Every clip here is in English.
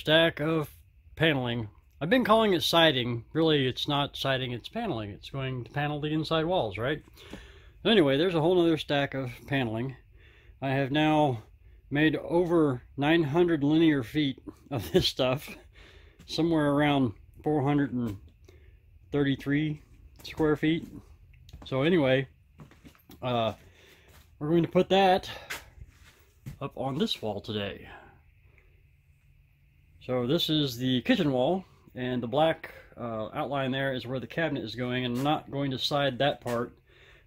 stack of paneling. I've been calling it siding. Really, it's not siding, it's paneling. It's going to panel the inside walls, right? Anyway, there's a whole other stack of paneling. I have now made over 900 linear feet of this stuff, somewhere around 433 square feet. So anyway, we're going to put that up on this wall today. So this is the kitchen wall, and the black outline there is where the cabinet is going, and I'm not going to side that part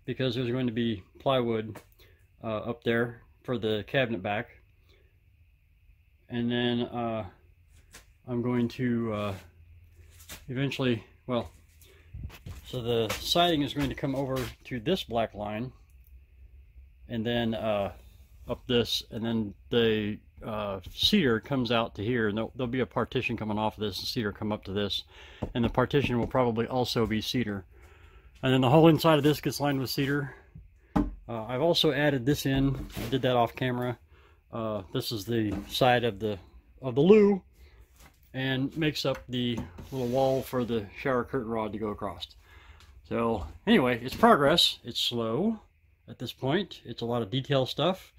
because there's going to be plywood up there for the cabinet back. And then I'm going to eventually, well, so the siding is going to come over to this black line, and then up this, and then the cedar comes out to here, and there'll be a partition coming off of this, and cedar come up to this, and the partition will probably also be cedar. And then the whole inside of this gets lined with cedar. I've also added this in. I did that off camera. This is the side of the loo, and makes up the little wall for the shower curtain rod to go across. So anyway, it's progress. It's slow at this point. It's a lot of detail stuff,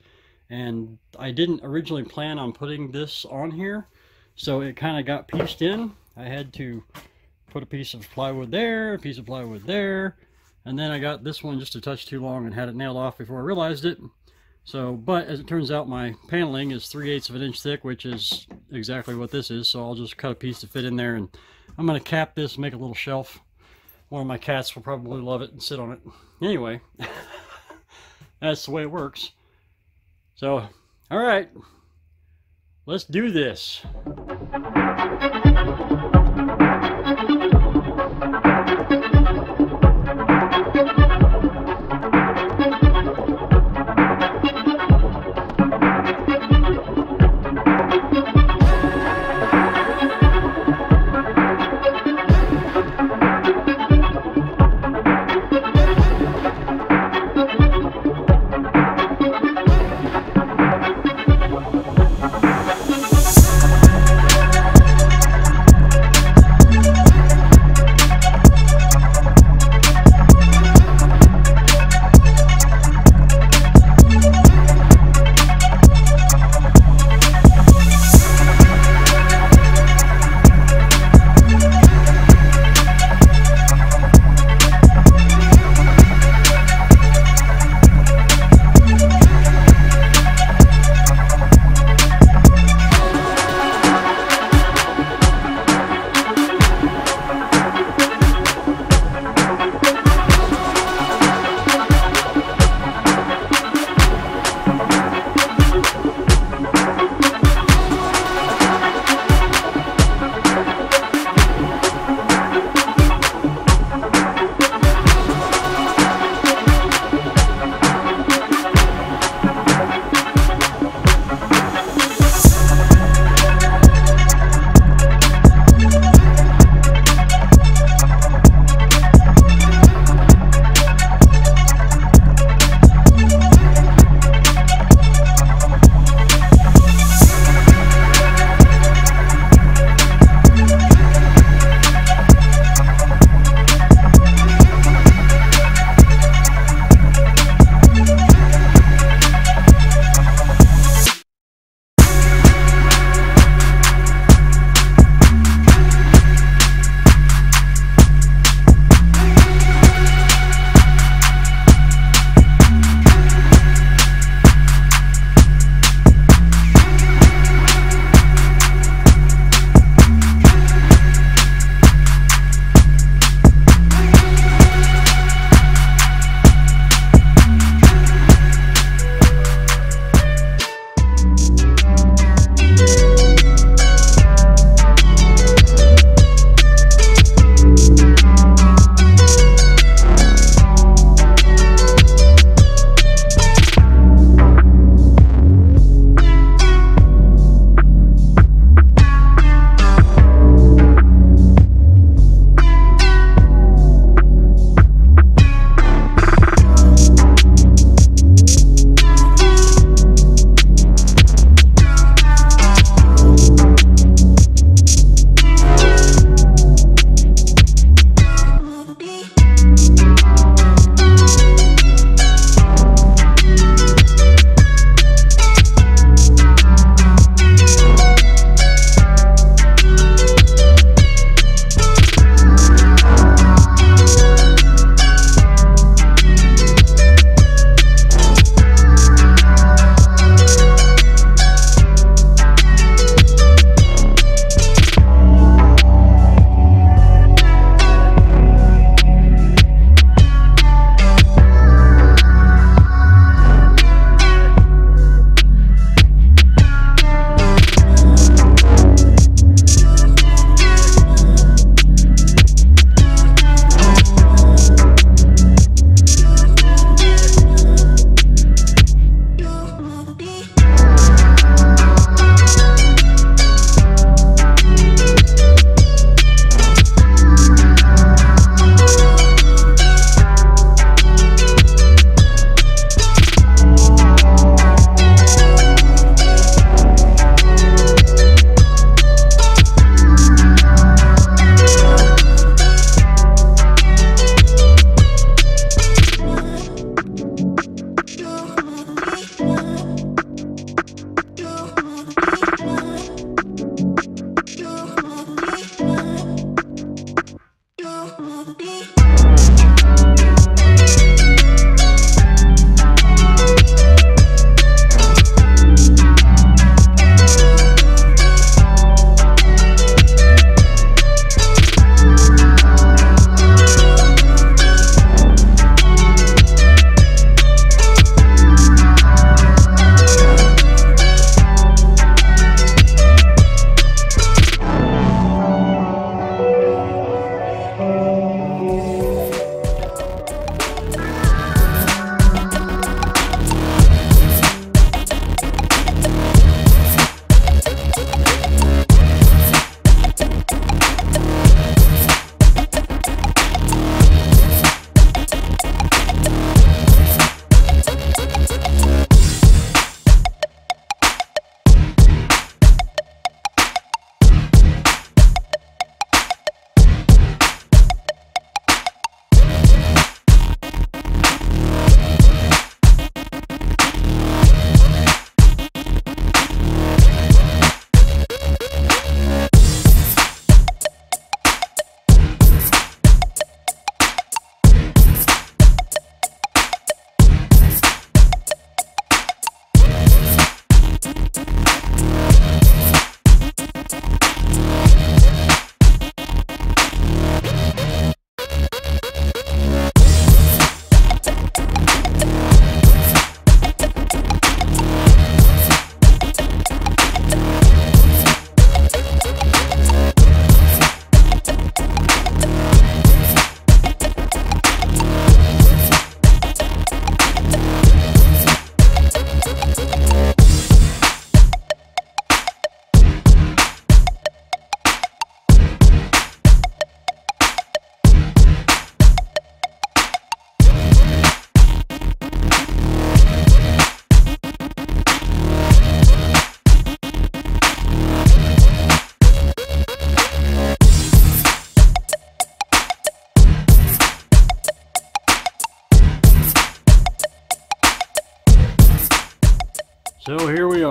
and I didn't originally plan on putting this on here, so it kind of got pieced in. I had to put a piece of plywood there, a piece of plywood there, and then I got this one just a touch too long and had it nailed off before I realized it. So, but as it turns out, my paneling is 3/8 of an inch thick, which is exactly what this is, so I'll just cut a piece to fit in there, and I'm going to cap this, make a little shelf. One of my cats will probably love it and sit on it. Anyway, that's the way it works. So, alright, let's do this.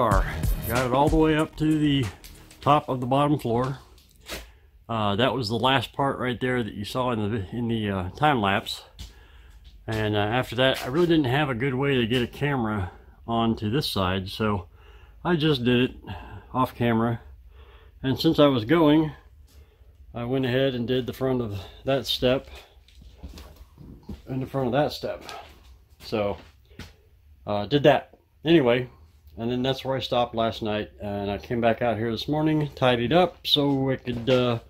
are. Got it all the way up to the top of the bottom floor. That was the last part right there that you saw in the time lapse. And after that, I really didn't have a good way to get a camera onto this side, so I just did it off camera. And since I was going, I went ahead and did the front of that step and the front of that step. So did that anyway, and then that's where I stopped last night, and I came back out here this morning, tidied up so I could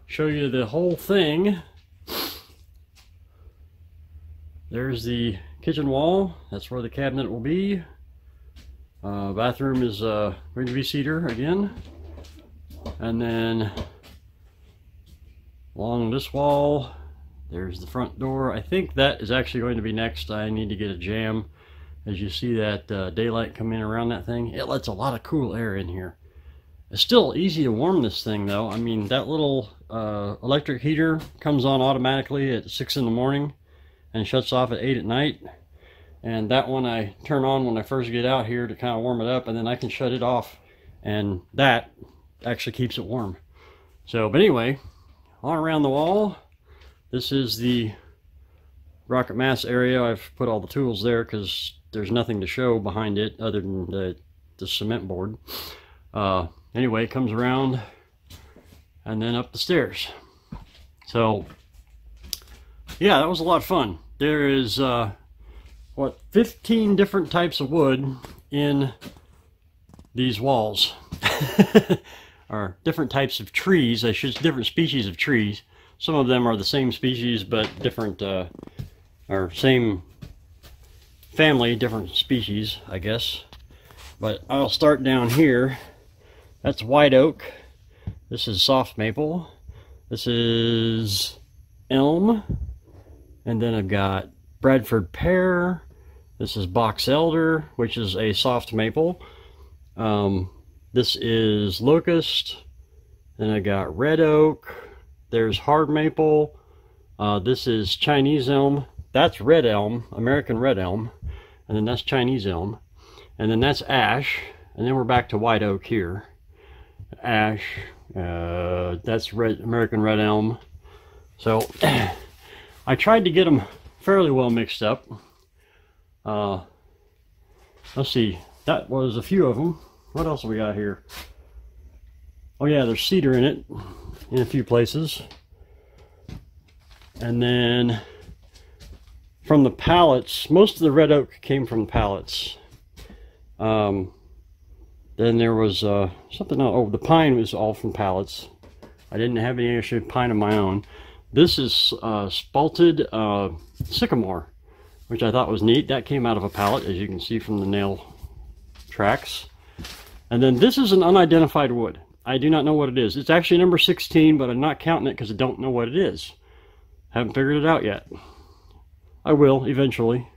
show you the whole thing. There's the kitchen wall. That's where the cabinet will be. Bathroom is going to be cedar again. And then along this wall, there's the front door. I think that is actually going to be next. I need to get a jamb. As you see that daylight come in around that thing, it lets a lot of cool air in here. It's still easy to warm this thing though. I mean, that little electric heater comes on automatically at 6 in the morning and shuts off at 8 at night. And that one I turn on when I first get out here to kind of warm it up, and then I can shut it off, and that actually keeps it warm. So, but anyway, on around the wall, this is the rocket mass area. I've put all the tools there because there's nothing to show behind it other than the cement board. Anyway, it comes around and then up the stairs. So yeah, that was a lot of fun. There is what, 15 different types of wood in these walls. Or different types of trees, different species of trees. Some of them are the same species but different, or same family, different species, I guess. But I'll start down here. That's white oak. This is soft maple. This is elm. And then I've got Bradford pear. This is box elder, which is a soft maple. This is locust. Then I got red oak. There's hard maple. This is Chinese elm. That's red elm, American red elm. And then that's Chinese elm. And then that's ash. And then we're back to white oak here. Ash. That's American red elm. So I tried to get them fairly well mixed up. Let's see. That was a few of them. What else have we got here? Oh yeah, there's cedar in it in a few places. And then from the pallets, most of the red oak came from the pallets. Then there was something else. Oh, the pine was all from pallets. I didn't have any extra pine of my own. This is spalted sycamore, which I thought was neat. That came out of a pallet, as you can see from the nail tracks. And then this is an unidentified wood. I do not know what it is. It's actually number 16, but I'm not counting it because I don't know what it is. Haven't figured it out yet. I will eventually.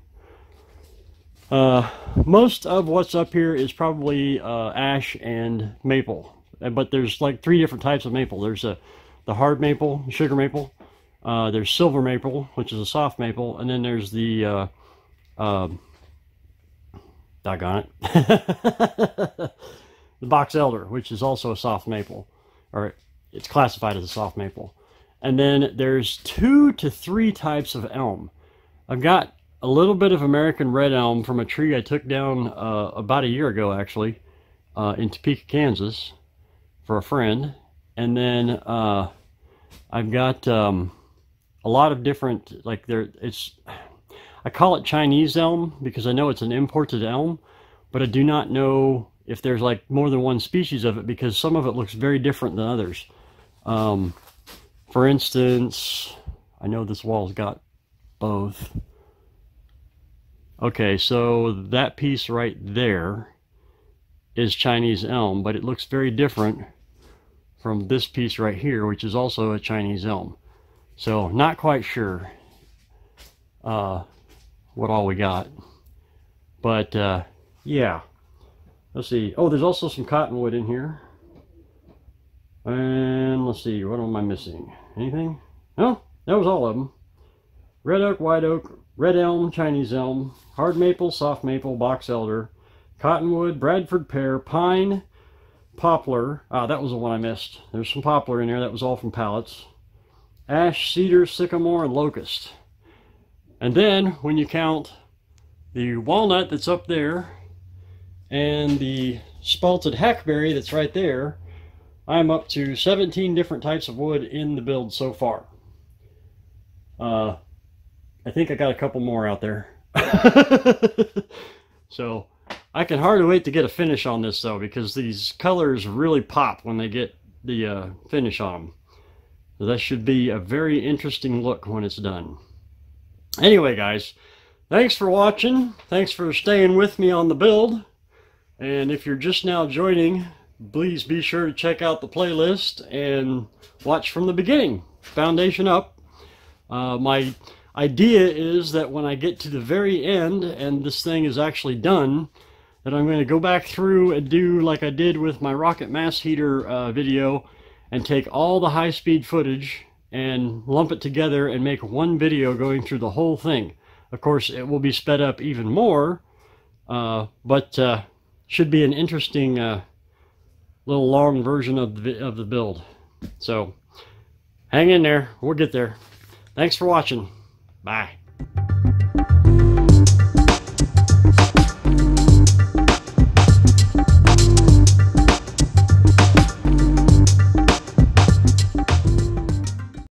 Most of what's up here is probably ash and maple, but there's like 3 different types of maple. There's the hard maple, sugar maple. There's silver maple, which is a soft maple, and then there's the doggone it, the box elder, which is also a soft maple, or it's classified as a soft maple. And then there's 2 to 3 types of elm. I've got a little bit of American red elm from a tree I took down about a year ago, actually, in Topeka, Kansas, for a friend. And then I've got a lot of different, like I call it Chinese elm because I know it's an imported elm, but I do not know if there's like more than one species of it because some of it looks very different than others. For instance, I know this wall's got both. Okay, so that piece right there is Chinese elm, but it looks very different from this piece right here, which is also a Chinese elm. So not quite sure what all we got. But yeah, let's see. Oh, there's also some cottonwood in here. And let's see, what am I missing? Anything? No, that was all of them. Red oak, white oak, red elm, Chinese elm, hard maple, soft maple, box elder, cottonwood, Bradford pear, pine, poplar. That was the one I missed. There's some poplar in there. That was all from pallets. Ash, cedar, sycamore, and locust. And then when you count the walnut that's up there and the spalted hackberry that's right there, I'm up to 17 different types of wood in the build so far. I think I got a couple more out there. So I can hardly wait to get a finish on this though, because these colors really pop when they get the finish on them. So that should be a very interesting look when it's done. Anyway guys, thanks for watching. Thanks for staying with me on the build. And if you're just now joining, please be sure to check out the playlist and watch from the beginning, foundation up. My idea is that when I get to the very end and this thing is actually done, that I'm going to go back through and do like I did with my rocket mass heater video and take all the high-speed footage and lump it together and make one video going through the whole thing. Of course, it will be sped up even more, but should be an interesting little long version of the build. So hang in there, we'll get there. Thanks for watching. Bye.